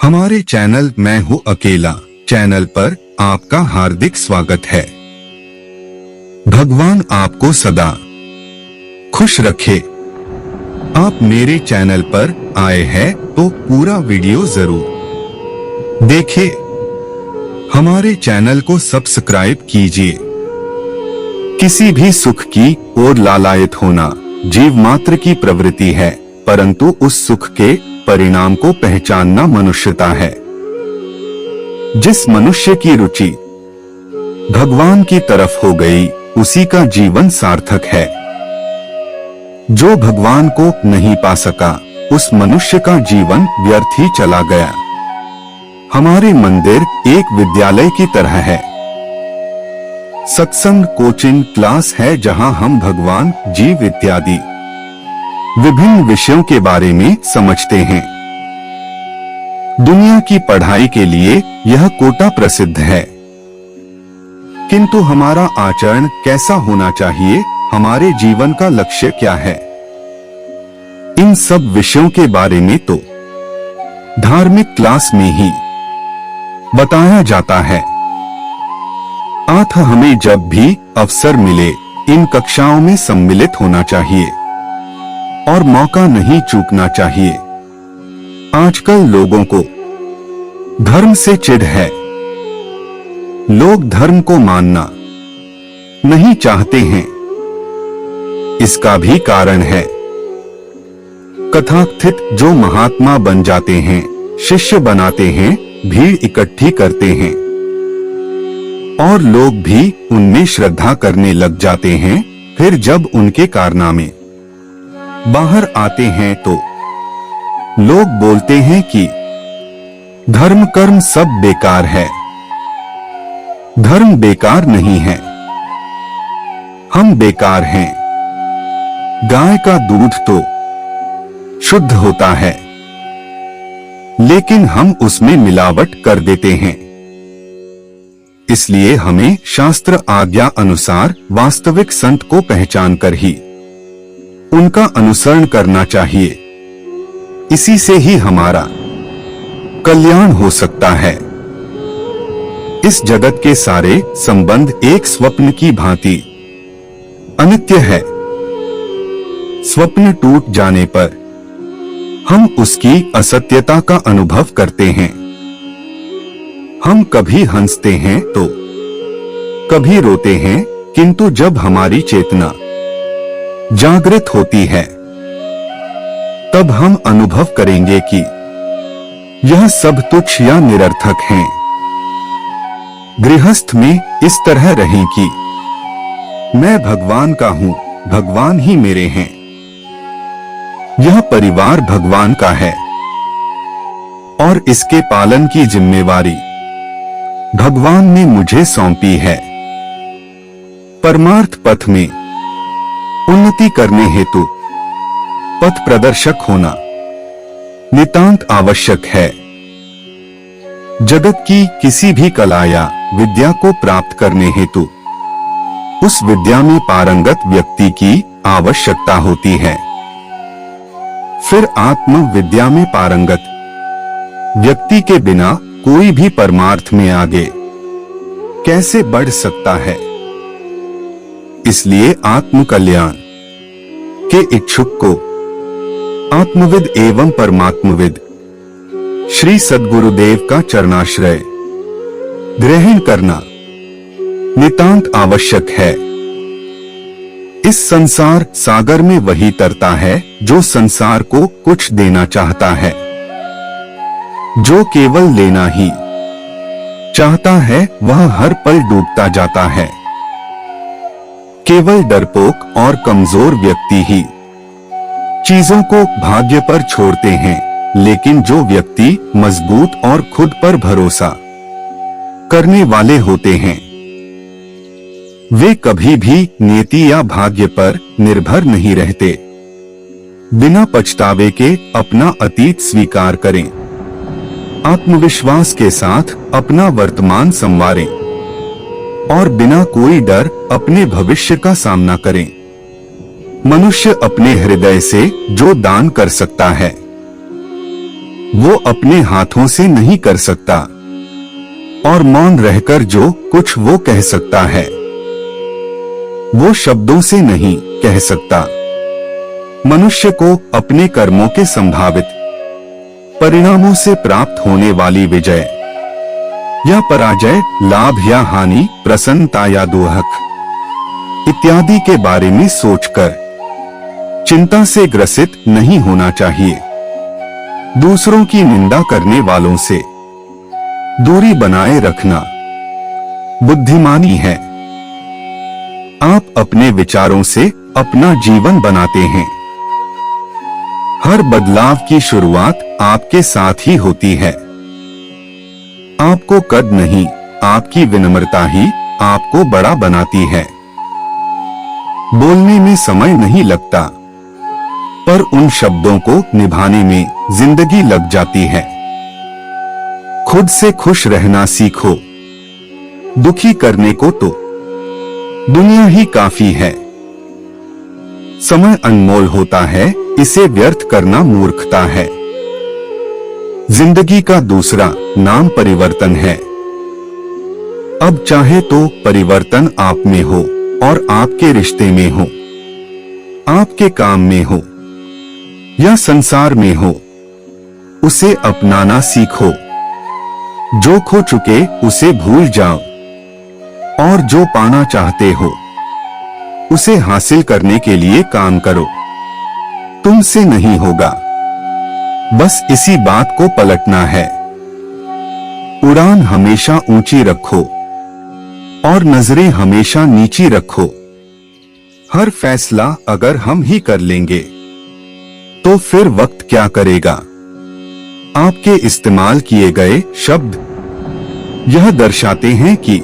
हमारे चैनल मैं हूँ अकेला चैनल पर आपका हार्दिक स्वागत है। भगवान आपको सदा खुश रखे। आप मेरे चैनल पर आए हैं तो पूरा वीडियो जरूर देखिए। हमारे चैनल को सब्सक्राइब कीजिए। किसी भी सुख की ओर लालायित होना जीव मात्र की प्रवृत्ति है, परंतु उस सुख के परिणाम को पहचानना मनुष्यता है। जिस मनुष्य की रुचि भगवान की तरफ हो गई, उसी का जीवन सार्थक है। जो भगवान को नहीं पा सका, उस मनुष्य का जीवन व्यर्थ ही चला गया। हमारे मंदिर एक विद्यालय की तरह है। सत्संग कोचिंग क्लास है, जहां हम भगवान, जीव इत्यादि विभिन्न विषयों के बारे में समझते हैं। दुनिया की पढ़ाई के लिए यह कोटा प्रसिद्ध है, किंतु हमारा आचरण कैसा होना चाहिए, हमारे जीवन का लक्ष्य क्या है, इन सब विषयों के बारे में तो धार्मिक क्लास में ही बताया जाता है। अतः हमें जब भी अवसर मिले इन कक्षाओं में सम्मिलित होना चाहिए और मौका नहीं चूकना चाहिए। आजकल लोगों को धर्म से चिढ़ है। लोग धर्म को मानना नहीं चाहते हैं। इसका भी कारण है कथाकथित जो महात्मा बन जाते हैं, शिष्य बनाते हैं, भीड़ इकट्ठी करते हैं और लोग भी उनमें श्रद्धा करने लग जाते हैं। फिर जब उनके कारनामे बाहर आते हैं तो लोग बोलते हैं कि धर्म कर्म सब बेकार है। धर्म बेकार नहीं है, हम बेकार हैं। गाय का दूध तो शुद्ध होता है, लेकिन हम उसमें मिलावट कर देते हैं। इसलिए हमें शास्त्र आज्ञा अनुसार वास्तविक संत को पहचान कर ही उनका अनुसरण करना चाहिए। इसी से ही हमारा कल्याण हो सकता है। इस जगत के सारे संबंध एक स्वप्न की भांति अनित्य है। स्वप्न टूट जाने पर हम उसकी असत्यता का अनुभव करते हैं। हम कभी हंसते हैं तो कभी रोते हैं, किंतु जब हमारी चेतना जागृत होती है, तब हम अनुभव करेंगे कि यह सब तुच्छ या निरर्थक हैं। गृहस्थ में इस तरह रहें कि मैं भगवान का हूं, भगवान ही मेरे हैं। यह परिवार भगवान का है और इसके पालन की जिम्मेवारी भगवान ने मुझे सौंपी है। परमार्थ पथ में उन्नति करने हेतु पथ प्रदर्शक होना नितांत आवश्यक है। जगत की किसी भी कला या विद्या को प्राप्त करने हेतु उस विद्या में पारंगत व्यक्ति की आवश्यकता होती है। फिर आत्म विद्या में पारंगत व्यक्ति के बिना कोई भी परमार्थ में आगे कैसे बढ़ सकता है। इसलिए आत्म कल्याण के इच्छुक को आत्मविद एवं परमात्मविद श्री सद्गुरुदेव का चरणाश्रय ग्रहण करना नितांत आवश्यक है। इस संसार सागर में वही तरता है जो संसार को कुछ देना चाहता है। जो केवल लेना ही चाहता है, वह हर पल डूबता जाता है। केवल डरपोक और कमजोर व्यक्ति ही चीजों को भाग्य पर छोड़ते हैं, लेकिन जो व्यक्ति मजबूत और खुद पर भरोसा करने वाले होते हैं, वे कभी भी नियति या भाग्य पर निर्भर नहीं रहते। बिना पछतावे के अपना अतीत स्वीकार करें। आत्मविश्वास के साथ अपना वर्तमान संवारें और बिना कोई डर अपने भविष्य का सामना करें। मनुष्य अपने हृदय से जो दान कर सकता है, वो अपने हाथों से नहीं कर सकता, और मौन रहकर जो कुछ वो कह सकता है वो शब्दों से नहीं कह सकता। मनुष्य को अपने कर्मों के संभावित परिणामों से प्राप्त होने वाली विजय या पराजय, लाभ या हानि, प्रसन्नता या दुख इत्यादि के बारे में सोचकर चिंता से ग्रसित नहीं होना चाहिए। दूसरों की निंदा करने वालों से दूरी बनाए रखना बुद्धिमानी है। आप अपने विचारों से अपना जीवन बनाते हैं। हर बदलाव की शुरुआत आपके साथ ही होती है। आपको कद नहीं, आपकी विनम्रता ही आपको बड़ा बनाती है। बोलने में समय नहीं लगता, पर उन शब्दों को निभाने में जिंदगी लग जाती है। खुद से खुश रहना सीखो। दुखी करने को तो दुनिया ही काफी है। समय अनमोल होता है, इसे व्यर्थ करना मूर्खता है। जिंदगी का दूसरा नाम परिवर्तन है। अब चाहे तो परिवर्तन आप में हो और आपके रिश्ते में हो, आपके काम में हो या संसार में हो, उसे अपनाना सीखो। जो खो चुके उसे भूल जाओ और जो पाना चाहते हो उसे हासिल करने के लिए काम करो। तुमसे नहीं होगा, बस इसी बात को पलटना है। उड़ान हमेशा ऊंची रखो और नजरें हमेशा नीची रखो। हर फैसला अगर हम ही कर लेंगे तो फिर वक्त क्या करेगा। आपके इस्तेमाल किए गए शब्द यह दर्शाते हैं कि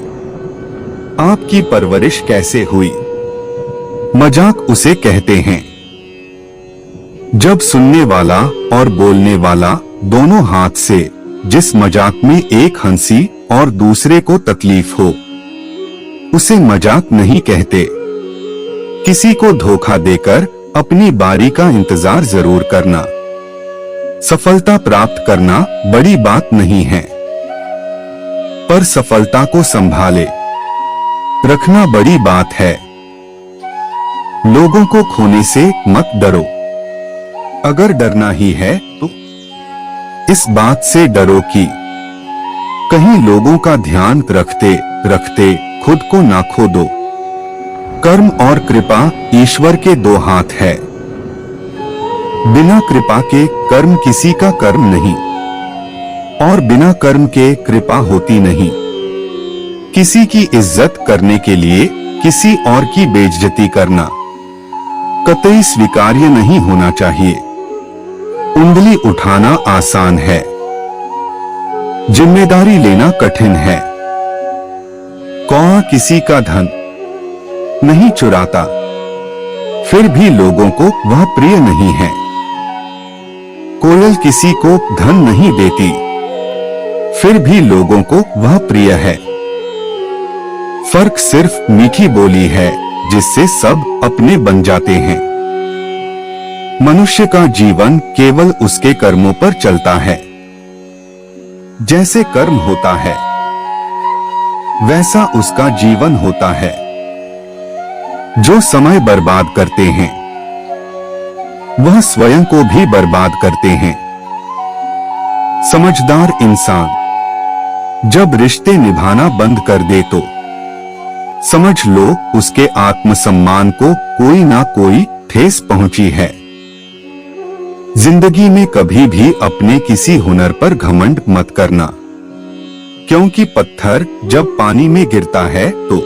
आपकी परवरिश कैसे हुई। मजाक उसे कहते हैं जब सुनने वाला और बोलने वाला दोनों हाथ से जिस मजाक में एक हंसी और दूसरे को तकलीफ हो उसे मजाक नहीं कहते। किसी को धोखा देकर अपनी बारी का इंतजार जरूर करना। सफलता प्राप्त करना बड़ी बात नहीं है, पर सफलता को संभाले रखना बड़ी बात है। लोगों को खोने से मत डरो। अगर डरना ही है तो इस बात से डरो कि कहीं लोगों का ध्यान रखते रखते खुद को ना खो दो। कर्म और कृपा ईश्वर के दो हाथ है। बिना कृपा के कर्म किसी का कर्म नहीं और बिना कर्म के कृपा होती नहीं। किसी की इज्जत करने के लिए किसी और की बेइज्जती करना कतई स्वीकार्य नहीं होना चाहिए। उंगली उठाना आसान है, जिम्मेदारी लेना कठिन है। कौआ किसी का धन नहीं चुराता, फिर भी लोगों को वह प्रिय नहीं है। कोयल किसी को धन नहीं देती, फिर भी लोगों को वह प्रिय है। फर्क सिर्फ मीठी बोली है जिससे सब अपने बन जाते हैं। मनुष्य का जीवन केवल उसके कर्मों पर चलता है। जैसे कर्म होता है वैसा उसका जीवन होता है। जो समय बर्बाद करते हैं वह स्वयं को भी बर्बाद करते हैं। समझदार इंसान जब रिश्ते निभाना बंद कर दे तो समझ लो उसके आत्मसम्मान को कोई ना कोई ठेस पहुंची है। जिंदगी में कभी भी अपने किसी हुनर पर घमंड मत करना, क्योंकि पत्थर जब पानी में गिरता है तो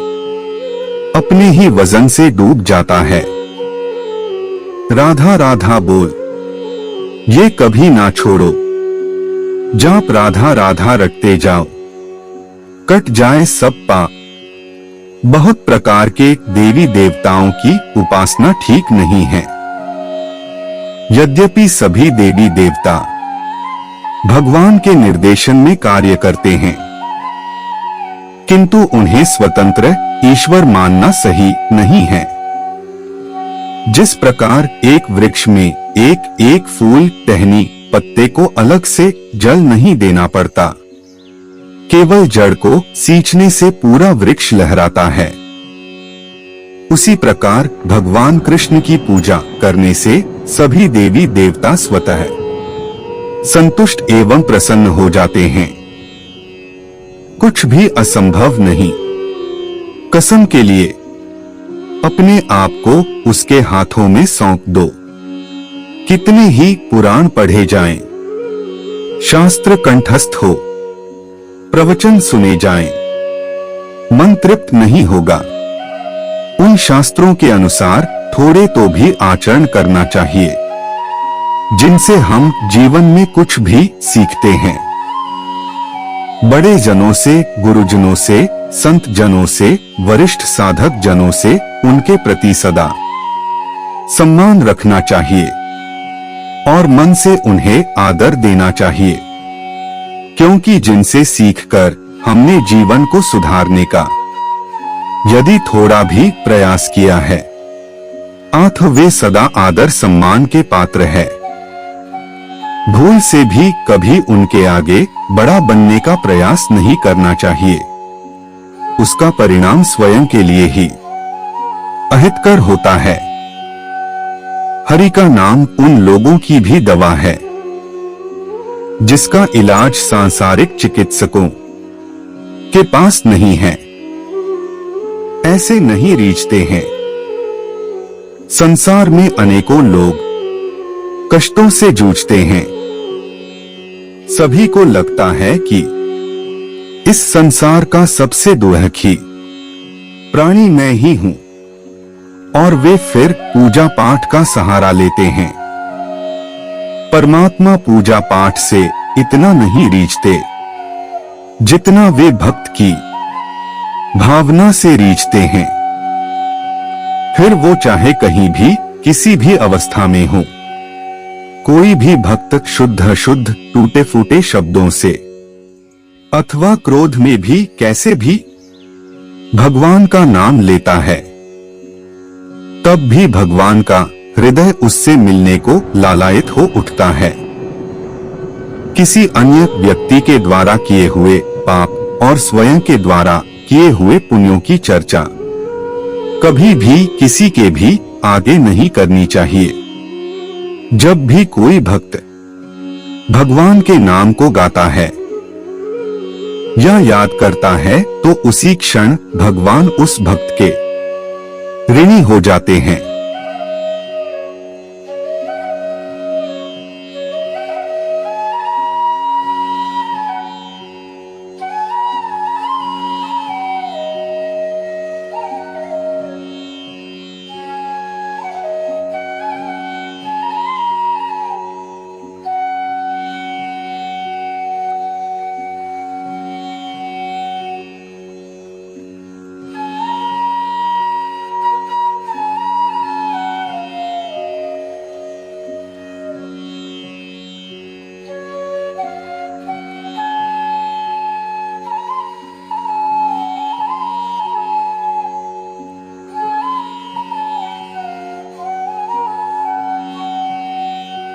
अपने ही वजन से डूब जाता है। राधा राधा बोल ये कभी ना छोड़ो, जाप राधा राधा रटते जाओ, कट जाए सब पाप। बहुत प्रकार के देवी देवताओं की उपासना ठीक नहीं है। यद्यपि सभी देवी देवता भगवान के निर्देशन में कार्य करते हैं, किंतु उन्हें स्वतंत्र ईश्वर मानना सही नहीं है। जिस प्रकार एक वृक्ष में एक एक फूल, टहनी, पत्ते को अलग से जल नहीं देना पड़ता। केवल जड़ को सींचने से पूरा वृक्ष लहराता है। उसी प्रकार भगवान कृष्ण की पूजा करने से सभी देवी देवता स्वतः संतुष्ट एवं प्रसन्न हो जाते हैं। कुछ भी असंभव नहीं। कसम के लिए अपने आप को उसके हाथों में सौंप दो। कितने ही पुराण पढ़े जाएं, शास्त्र कंठस्थ हो, प्रवचन सुने जाएं, मन तृप्त नहीं होगा। उन शास्त्रों के अनुसार थोड़े तो भी आचरण करना चाहिए, जिनसे हम जीवन में कुछ भी सीखते हैं। बड़े जनों से, गुरुजनों से, संत जनों से, वरिष्ठ साधक जनों से उनके प्रति सदा सम्मान रखना चाहिए और मन से उन्हें आदर देना चाहिए, क्योंकि जिनसे सीखकर हमने जीवन को सुधारने का यदि थोड़ा भी प्रयास किया है, अथ वे सदा आदर सम्मान के पात्र है। भूल से भी कभी उनके आगे बड़ा बनने का प्रयास नहीं करना चाहिए। उसका परिणाम स्वयं के लिए ही अहितकर होता है। हरि का नाम उन लोगों की भी दवा है जिसका इलाज सांसारिक चिकित्सकों के पास नहीं है। ऐसे नहीं रीझते हैं। संसार में अनेकों लोग कष्टों से जूझते हैं। सभी को लगता है कि इस संसार का सबसे दुर्लभ प्राणी मैं ही हूं, और वे फिर पूजा पाठ का सहारा लेते हैं। परमात्मा पूजा पाठ से इतना नहीं रीझते जितना वे भक्त की भावना से रीझते हैं। फिर वो चाहे कहीं भी किसी भी अवस्था में हो, कोई भी भक्त शुद्ध टूटे फूटे शब्दों से अथवा क्रोध में भी कैसे भी भगवान का नाम लेता है, तब भी भगवान का हृदय उससे मिलने को लालायित हो उठता है। किसी अन्य व्यक्ति के द्वारा किए हुए पाप और स्वयं के द्वारा किए हुए पुण्यों की चर्चा कभी भी किसी के भी आगे नहीं करनी चाहिए। जब भी कोई भक्त भगवान के नाम को गाता है या याद करता है, तो उसी क्षण भगवान उस भक्त के ऋणी हो जाते हैं।